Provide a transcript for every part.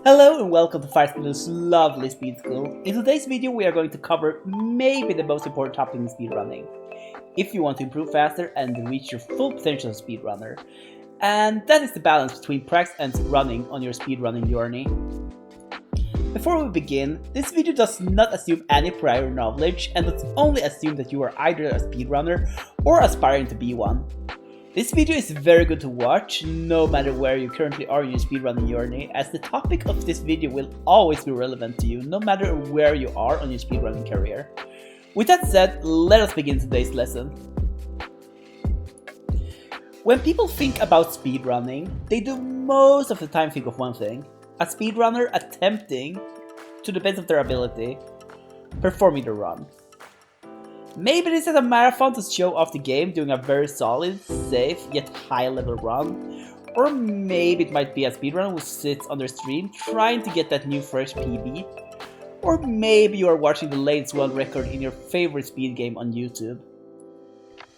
Hello and welcome to Firespeeder's lovely speed school. In today's video we are going to cover maybe the most important topic in speedrunning. If you want to improve faster and reach your full potential as a speedrunner. And that is the balance between practice and running on your speedrunning journey. Before we begin, this video does not assume any prior knowledge and does only assume that you are either a speedrunner or aspiring to be one. This video is very good to watch, no matter where you currently are in your speedrunning journey, as the topic of this video will always be relevant to you, no matter where you are on your speedrunning career. With that said, let us begin today's lesson. When people think about speedrunning, they do most of the time think of one thing: a speedrunner attempting, to the best of their ability, performing the run. Maybe this is a marathon to show off the game, doing a very solid, safe, yet high-level run. Or maybe it might be a speedrunner who sits on their stream trying to get that new fresh PB. Or maybe you are watching the latest world record in your favorite speed game on YouTube.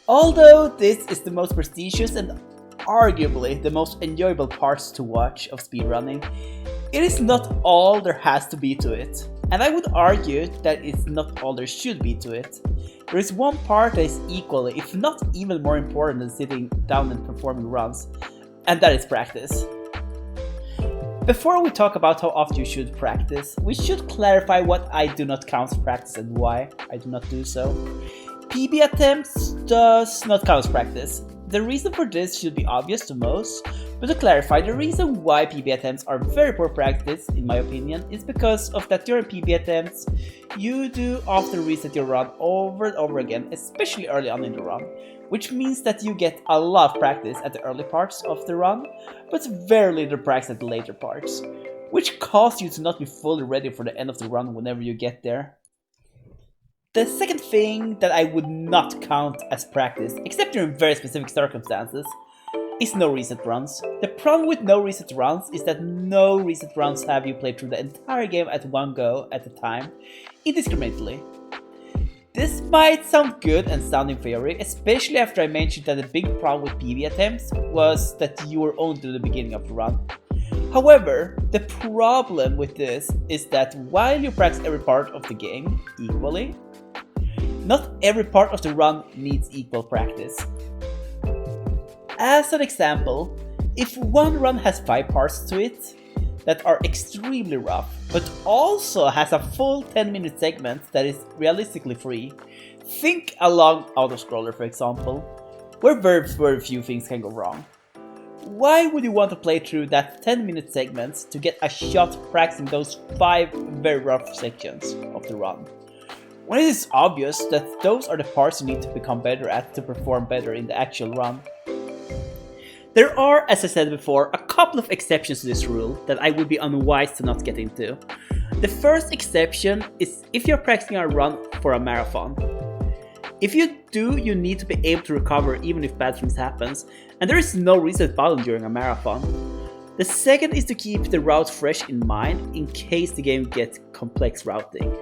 Although this is the most prestigious and arguably the most enjoyable parts to watch of speedrunning, it is not all there has to be to it. And I would argue that it's not all there should be to it. There is one part that is equally, if not even more important than sitting down and performing runs, and that is practice. Before we talk about how often you should practice, we should clarify what I do not count as practice and why I do not do so. PB attempts does not count as practice. The reason for this should be obvious to most, but to clarify, the reason why PB attempts are very poor practice, in my opinion, is because of that during PB attempts, you do often reset your run over and over again, especially early on in the run, which means that you get a lot of practice at the early parts of the run, but very little practice at the later parts, which causes you to not be fully ready for the end of the run whenever you get there. The second thing that I would not count as practice, except during very specific circumstances, is no reset runs. The problem with no reset runs is that no reset runs have you play through the entire game at one go at a time, indiscriminately. This might sound good and sound in theory, especially after I mentioned that the big problem with PB attempts was that you were only to the beginning of the run. However, the problem with this is that while you practice every part of the game equally, not every part of the run needs equal practice. As an example, if one run has 5 parts to it that are extremely rough, but also has a full 10-minute segment that is realistically free, think a long autoscroller for example, where very few things can go wrong. Why would you want to play through that 10-minute segment to get a shot practicing those 5 very rough sections of the run, when it is obvious that those are the parts you need to become better at to perform better in the actual run? There are, as I said before, a couple of exceptions to this rule that I would be unwise to not get into. The first exception is if you're practicing a run for a marathon. If you do, you need to be able to recover even if bad things happen, and there is no reset button during a marathon. The second is to keep the route fresh in mind in case the game gets complex routing.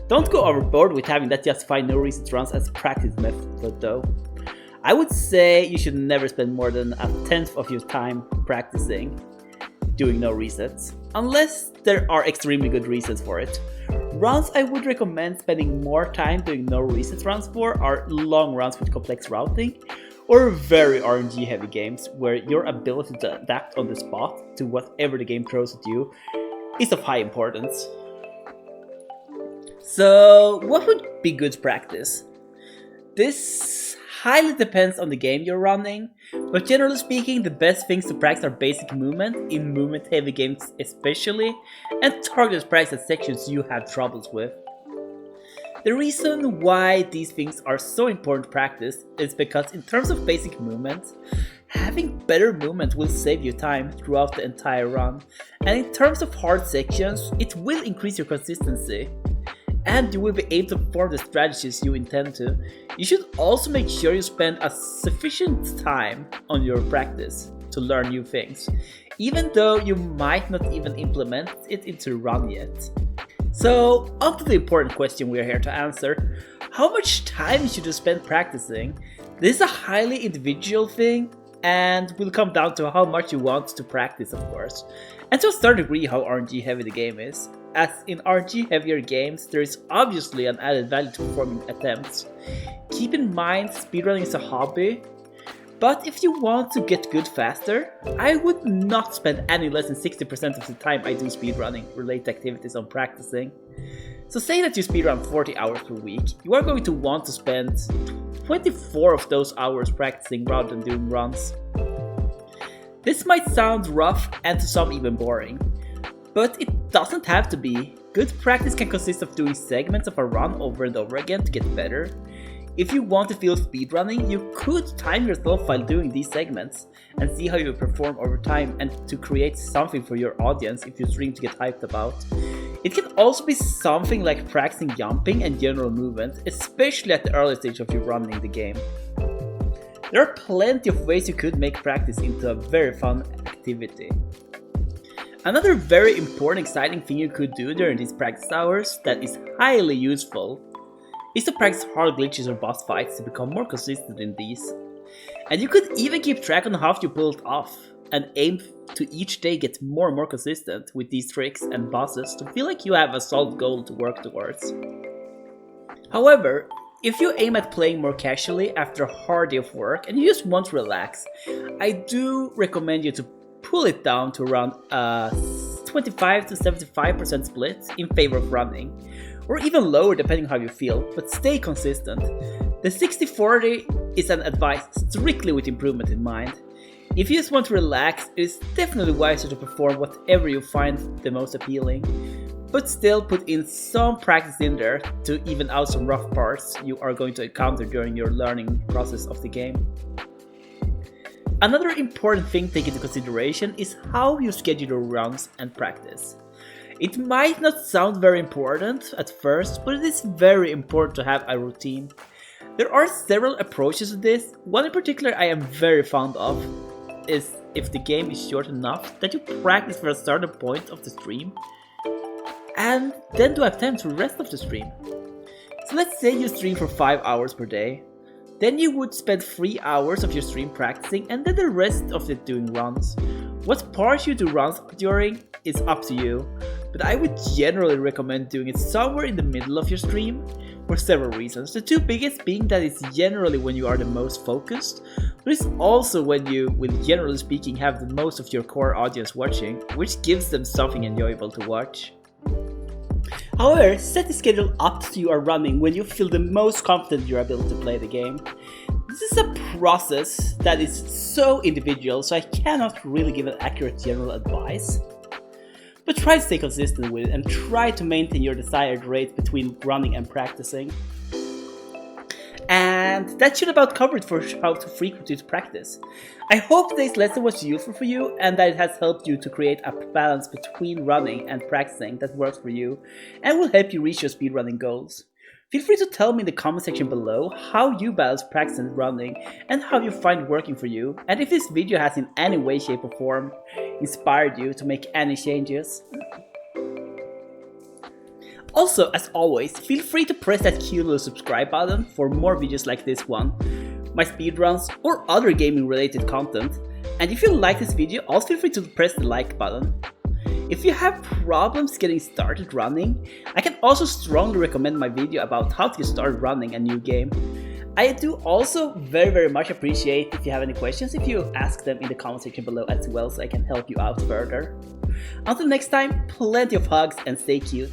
Don't go overboard with having that justify no reset runs as a practice method though. I would say you should never spend more than 1/10 of your time practicing doing no resets, unless there are extremely good reasons for it. Runs I would recommend spending more time doing no reset runs for are long runs with complex routing, or very RNG heavy games where your ability to adapt on the spot to whatever the game throws at you is of high importance. So, what would be good practice? This highly depends on the game you're running, but generally speaking, the best things to practice are basic movement, in movement-heavy games especially, and targeted practice at sections you have troubles with. The reason why these things are so important to practice is because in terms of basic movement, having better movement will save you time throughout the entire run, and in terms of hard sections, it will increase your consistency, and you will be able to perform the strategies you intend to. You should also make sure you spend a sufficient time on your practice to learn new things, even though you might not even implement it into the run yet. So, on to the important question we are here to answer: how much time should you spend practicing? This is a highly individual thing, and will come down to how much you want to practice, of course. And to a certain degree how RNG heavy the game is. As in RNG heavier games, there is obviously an added value to performing attempts. Keep in mind, speedrunning is a hobby, but if you want to get good faster, I would not spend any less than 60% of the time I do speedrunning related activities on practicing. So say that you speedrun 40 hours per week, you are going to want to spend 24 of those hours practicing rather than doing runs. This might sound rough and to some even boring, but it doesn't have to be. Good practice can consist of doing segments of a run over and over again to get better. If you want to feel speedrunning, you could time yourself while doing these segments and see how you perform over time and to create something for your audience if you stream to get hyped about. It can also be something like practicing jumping and general movement, especially at the early stage of your running the game. There are plenty of ways you could make practice into a very fun activity. Another very important exciting thing you could do during these practice hours that is highly useful is to practice hard glitches or boss fights to become more consistent in these. And you could even keep track on how you pull it off and aim to each day get more and more consistent with these tricks and bosses to feel like you have a solid goal to work towards. However, if you aim at playing more casually after a hard day of work and you just want to relax, I do recommend you to pull it down to around a 25 to 75% split in favor of running, or even lower depending how you feel, but stay consistent. The 60-40 is an advice strictly with improvement in mind. If you just want to relax, it is definitely wiser to perform whatever you find the most appealing, but still put in some practice in there to even out some rough parts you are going to encounter during your learning process of the game. Another important thing to take into consideration is how you schedule your runs and practice. It might not sound very important at first, but it is very important to have a routine. There are several approaches to this. One in particular I am very fond of is if the game is short enough that you practice for a certain point of the stream and then do attempts for the rest of the stream. So let's say you stream for 5 hours per day. Then you would spend 3 hours of your stream practicing and then the rest of it doing runs. What part you do runs during is up to you, but I would generally recommend doing it somewhere in the middle of your stream for several reasons. The two biggest being that it's generally when you are the most focused, but it's also when you will generally speaking have the most of your core audience watching, which gives them something enjoyable to watch. However, set the schedule up so you are running when you feel the most confident in your ability to play the game. This is a process that is so individual, so I cannot really give an accurate general advice. But try to stay consistent with it and try to maintain your desired rate between running and practicing. And that should about cover it for how to frequently practice. I hope today's lesson was useful for you and that it has helped you to create a balance between running and practicing that works for you and will help you reach your speedrunning goals. Feel free to tell me in the comment section below how you balance practice and running and how you find it working for you, and if this video has in any way, shape or form inspired you to make any changes. Also, as always, feel free to press that cute little subscribe button for more videos like this one, my speedruns or other gaming related content, and if you like this video, also feel free to press the like button. If you have problems getting started running, I can also strongly recommend my video about how to get started running a new game. I do also very much appreciate if you have any questions, if you ask them in the comment section below as well so I can help you out further. Until next time, plenty of hugs and stay cute.